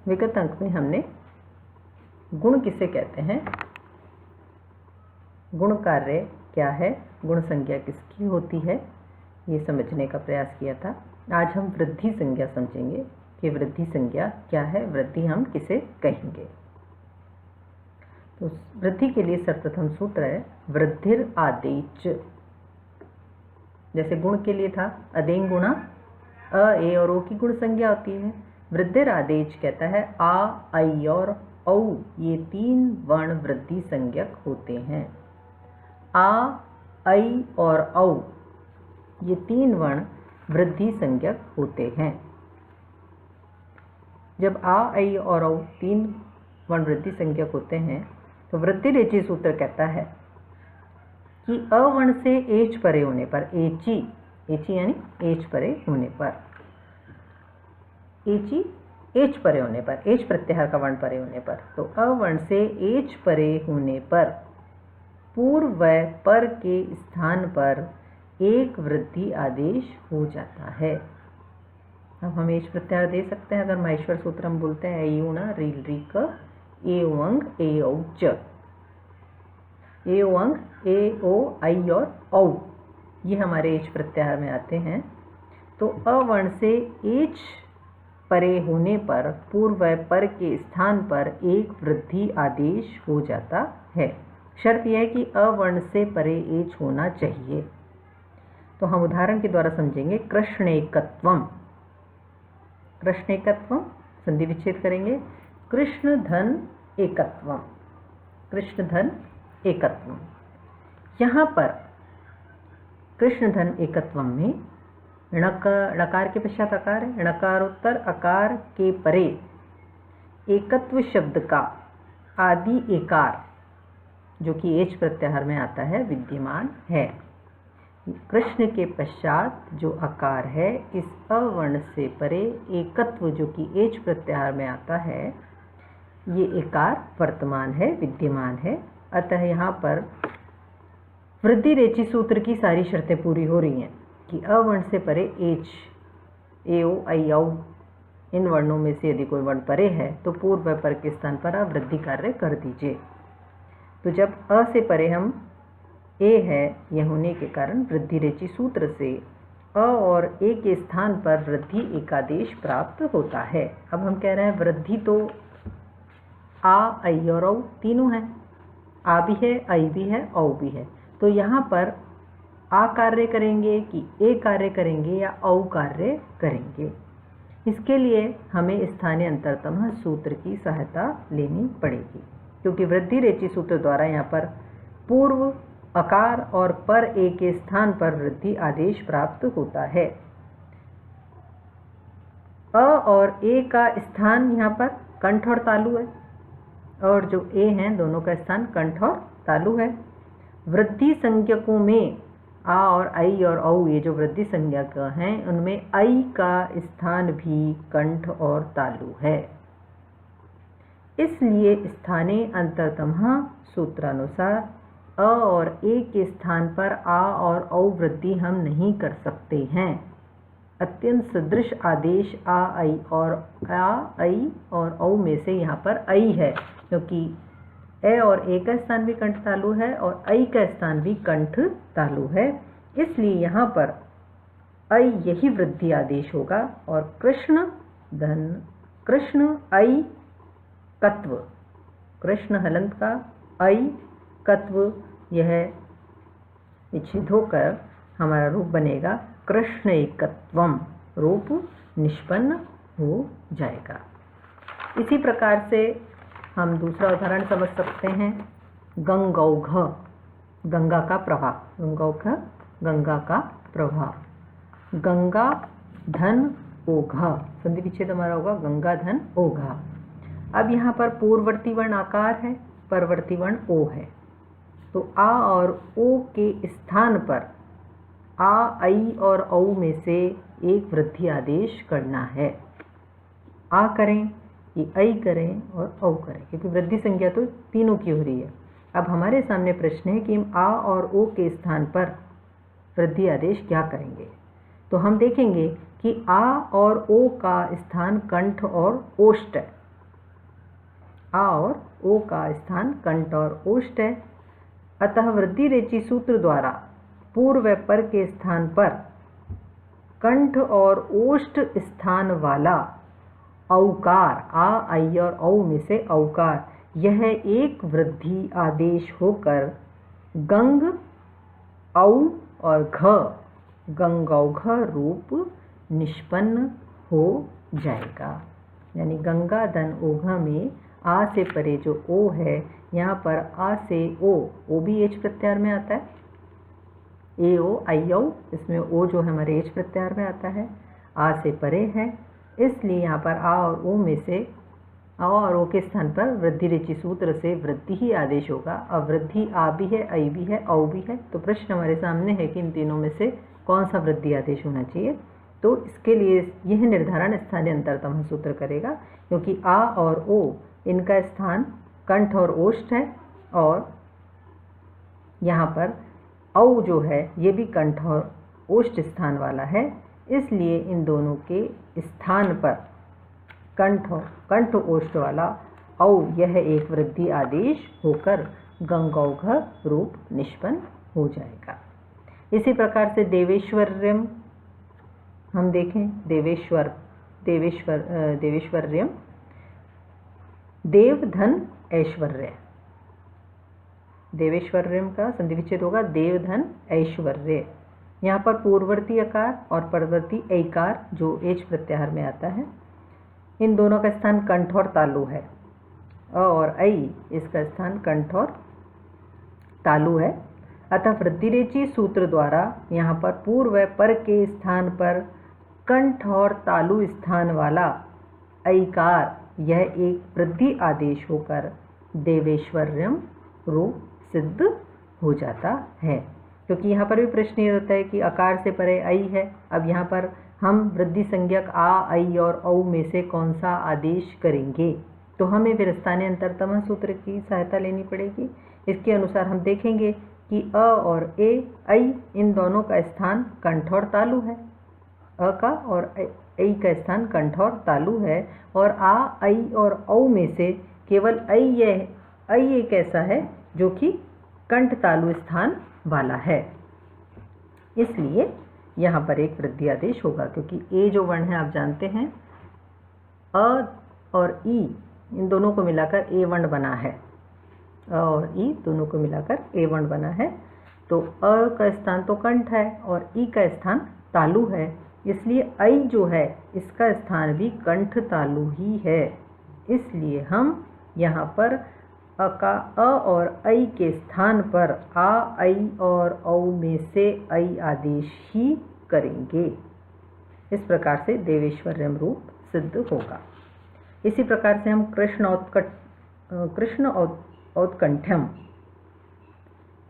विगत अंक में हमने गुण किसे कहते हैं, गुण कार्य क्या है, गुण संज्ञा किसकी होती है, ये समझने का प्रयास किया था। आज हम वृद्धि संज्ञा समझेंगे कि वृद्धि संज्ञा क्या है, वृद्धि हम किसे कहेंगे। तो वृद्धि के लिए सर्वप्रथम सूत्र है वृद्धिर आदेच। जैसे गुण के लिए था अदेंग गुणा, अ ए और ओ की गुण संज्ञा होती है। वृद्धिर आदेच कहता है आ, आई और औ ये तीन वर्ण वृद्धि संज्ञक होते हैं। आ, आई और औ ये तीन वर्ण वृद्धि संज्ञक होते हैं। जब आ, आई और औ तीन वर्ण वृद्धि संज्ञक होते हैं तो वृद्धि रेची सूत्र कहता है कि अ वर्ण से एच परे होने पर, एची यानी एच परे होने पर, एची एच परे होने पर, एच प्रत्याहार का वर्ण परे होने पर, तो अ वर्ण से एच परे होने पर पूर्व व पर के स्थान पर एक वृद्धि आदेश हो जाता है। अब हम एच प्रत्याहार दे सकते हैं। अगर माहेश्वर सूत्र हम बोलते हैं यूणा रील री क ए अंग ए औ च, ए अंग ए ओ आई और औ ये हमारे एच प्रत्याहार में आते हैं। तो अ वर्ण से एच परे होने पर पूर्व व पर के स्थान पर एक वृद्धि आदेश हो जाता है। शर्त यह है कि अ वर्ण से परे एच होना चाहिए। तो हम उदाहरण के द्वारा समझेंगे। कृष्णेकत्वम, कृष्णेकत्वम संधि विच्छेद करेंगे। कृष्ण धन एकत्वम, कृष्ण धन एकत्वम। यहाँ पर कृष्ण धन एकत्वम में णकार के पश्चात अकार है, णकारोत्तर अकार के परे एकत्व शब्द का आदि एकार जो कि एच प्रत्याहार में आता है विद्यमान है। कृष्ण के पश्चात जो अकार है इस अवर्ण से परे एकत्व जो कि एच प्रत्याहार में आता है, ये एकार वर्तमान है, विद्यमान है। अतः यहाँ पर वृद्धि रेची सूत्र की सारी शर्तें पूरी हो रही हैं कि अवर्ण से परे एच, ए ओ आई औ इन वर्णों में से यदि कोई वर्ण परे है तो पूर्व व पर के स्थान पर आप वृद्धि कार्य कर दीजिए। तो जब अ से परे हम ए है, यह होने के कारण वृद्धि रेची सूत्र से अ और ए के स्थान पर वृद्धि एकादेश प्राप्त होता है। अब हम कह रहे हैं वृद्धि तो आ, आई और औ तीनों हैं, आ भी है, आई भी है, औ भी है। तो यहाँ पर आ कार्य करेंगे कि ए कार्य करेंगे या औ कार्य करेंगे, इसके लिए हमें स्थानीय अंतरतम सूत्र की सहायता लेनी पड़ेगी, क्योंकि वृद्धि रेची सूत्र द्वारा यहाँ पर पूर्व अकार और पर ए के स्थान पर वृद्धि आदेश प्राप्त होता है। अ और ए का स्थान यहाँ पर कंठ और तालु है, और जो ए हैं दोनों का स्थान कंठ और तालु है। वृद्धि संज्ञकों में आ और आई और औ ये जो वृद्धि संज्ञक हैं उनमें आई का स्थान भी कंठ और तालु है। इसलिए स्थानीय अंतरतम सूत्रानुसार अ और ए के स्थान पर आ और औ वृद्धि हम नहीं कर सकते हैं। अत्यंत सदृश आदेश आ आई और औ में से यहाँ पर आई है, क्योंकि ए और ए का स्थान भी कंठ तालु है और आई का स्थान भी कंठ तालु है। इसलिए यहाँ पर आई यही वृद्धि आदेश होगा और कृष्ण आई कत्व, कृष्ण हलंत का आई कत्व, यह विच्छेद होकर हमारा रूप बनेगा कृष्ण एकत्वम, रूप निष्पन्न हो जाएगा। इसी प्रकार से हम दूसरा उदाहरण समझ सकते हैं। गंगौघ, गंगा का प्रवाह, गंगौघ गंगा का प्रवाह। गंगा धन ओघा, संधि विच्छेद हमारा होगा गंगा धन ओघा। अब यहाँ पर पूर्ववर्ती वर्ण आकार है, परवर्ती वर्ण ओ है, तो आ और ओ के स्थान पर आ, आई और औ में से एक वृद्धि आदेश करना है। आ करें, ये आई करें और औ करें, क्योंकि वृद्धि संज्ञा तो तीनों की हो रही है। अब हमारे सामने प्रश्न है कि हम आ और ओ के स्थान पर वृद्धि आदेश क्या करेंगे। तो हम देखेंगे कि आ और ओ का स्थान कंठ और ओष्ठ है, आ और ओ का स्थान कंठ और ओष्ठ है, अतः वृद्धि रेची सूत्र द्वारा पूर्व व पर के स्थान पर कंठ और ओष्ठ स्थान वाला औकार, आ, आई और औ में से औकार, यह एक वृद्धि आदेश होकर गंग, औ और घ, गंगौघ रूप निष्पन्न हो जाएगा। यानी गंगा धन ओघ में आ से परे जो ओ है, यहाँ पर आ से ओ भी एच प्रत्याहार में आता है, ए ओ आई औ, इसमें ओ जो है हमारे एच प्रत्याहार में आता है, आ से परे है, इसलिए यहाँ पर आ और ओ में से आ और ओ के स्थान पर वृद्धि रेची सूत्र से वृद्धि ही आदेश होगा। अब वृद्धि आ भी है, आई भी है, औ भी है, तो प्रश्न हमारे सामने है कि इन तीनों में से कौन सा वृद्धि आदेश होना चाहिए। तो इसके लिए यह निर्धारण स्थानीय अंतरतम सूत्र करेगा, क्योंकि आ और ओ इनका स्थान कंठ और ओष्ठ है, और यहाँ पर औ जो है ये भी कंठ और ओष्ठ स्थान वाला है, इसलिए इन दोनों के स्थान पर कंठ ओष्ठ वाला औ यह एक वृद्धि आदेश होकर गंगौघ रूप निष्पन्न हो जाएगा। इसी प्रकार से देवेश्वर्यम हम देखें, देवेश्वर्यम देव धन ऐश्वर्य, देवेश्वर्यम का संधि विच्छेद होगा देव धन ऐश्वर्य। यहाँ पर पूर्ववर्ती अकार और परवर्ती ऐकार जो एच प्रत्याहार में आता है, इन दोनों का स्थान कंठ और तालु है, अ और ऐ इसका स्थान कंठ और तालु है। अतः वृद्धि रेची सूत्र द्वारा यहाँ पर पूर्व व पर के स्थान पर कंठ और तालु स्थान वाला ऐकार यह एक वृद्धि आदेश होकर देवेश्वर्यम रूप सिद्ध हो जाता है। क्योंकि यहाँ पर भी प्रश्न ये होता है कि अकार से परे ऐ है, अब यहाँ पर हम वृद्धि संज्ञक आ, ऐ और औ में से कौन सा आदेश करेंगे, तो हमें फिर स्थानीय अंतरतम सूत्र की सहायता लेनी पड़ेगी। इसके अनुसार हम देखेंगे कि अ और ए, ऐ इन दोनों का स्थान कंठ और तालु है, अ का और ऐ का स्थान कंठ और तालु है, और आ, ऐ और औ में से केवल ऐ एक ऐसा है जो कि कंठ तालु स्थान वाला है, इसलिए यहाँ पर एक वृद्धि आदेश होगा। क्योंकि ए जो वर्ण है आप जानते हैं अ और ई इन दोनों को मिलाकर ए वर्ण बना है, अ और ई दोनों को मिलाकर ए वर्ण बना है, तो अ का स्थान तो कंठ है और ई का स्थान तालु है, इसलिए ऐ जो है इसका स्थान भी कंठ तालु ही है। इसलिए हम यहाँ पर अ और ऐ के स्थान पर आ, ऐ और औ में से ऐ आदेश ही करेंगे। इस प्रकार से देवेश्वर्यम रूप सिद्ध होगा। इसी प्रकार से हम कृष्ण औत्कंठ्यम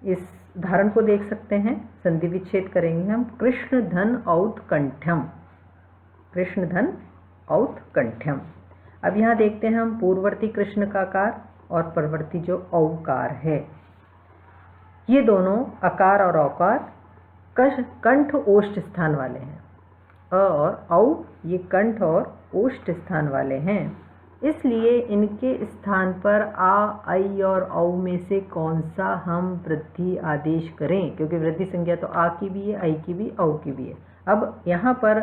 इस धारण को देख सकते हैं, संधि विच्छेद करेंगे हम, कृष्ण धन औत्कंठ्यम, कृष्ण धन औत्कंठ्यम। अब यहाँ देखते हैं हम पूर्ववर्ती कृष्ण का आकार और परवर्ती जो औकार है, ये दोनों अकार और औकार कंठ ओष्ठ स्थान वाले हैं, अ और औ ये कंठ और ओष्ठ स्थान वाले हैं, इसलिए इनके स्थान पर आ, ऐ और औ में से कौन सा हम वृद्धि आदेश करें, क्योंकि वृद्धि संज्ञा तो आ की भी है, ऐ की भी, औ की भी है। अब यहाँ पर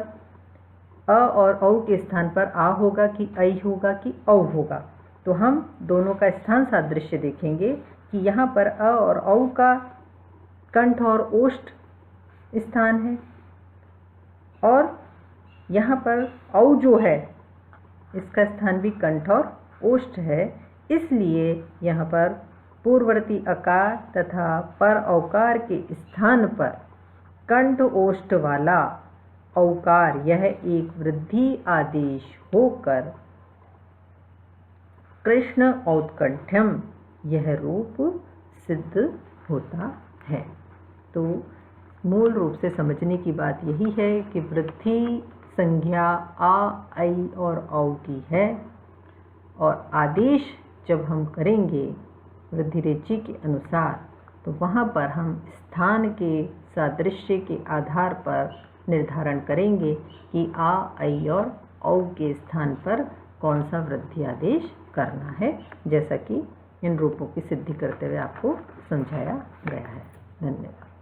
अ और औ के स्थान पर आ होगा कि ऐ होगा कि औ होगा, तो हम दोनों का स्थान सादृश्य देखेंगे कि यहाँ पर अ और औ का कंठ और ओष्ठ स्थान है, और यहाँ पर औ जो है इसका स्थान भी कंठ और ओष्ठ है, इसलिए यहाँ पर पूर्ववर्ती अकार तथा पर औकार के स्थान पर कंठ ओष्ठ वाला औकार यह एक वृद्धि आदेश होकर कृष्ण औत्कंठ्यम यह रूप सिद्ध होता है। तो मूल रूप से समझने की बात यही है कि वृद्धि संज्ञा आ, ऐ और औ की है, और आदेश जब हम करेंगे वृद्धि रेची के अनुसार, तो वहाँ पर हम स्थान के सादृश्य के आधार पर निर्धारण करेंगे कि आ, ऐ और औ के स्थान पर कौन सा वृद्धि आदेश करना है, जैसा कि इन रूपों की सिद्धि करते हुए आपको समझाया गया है। धन्यवाद।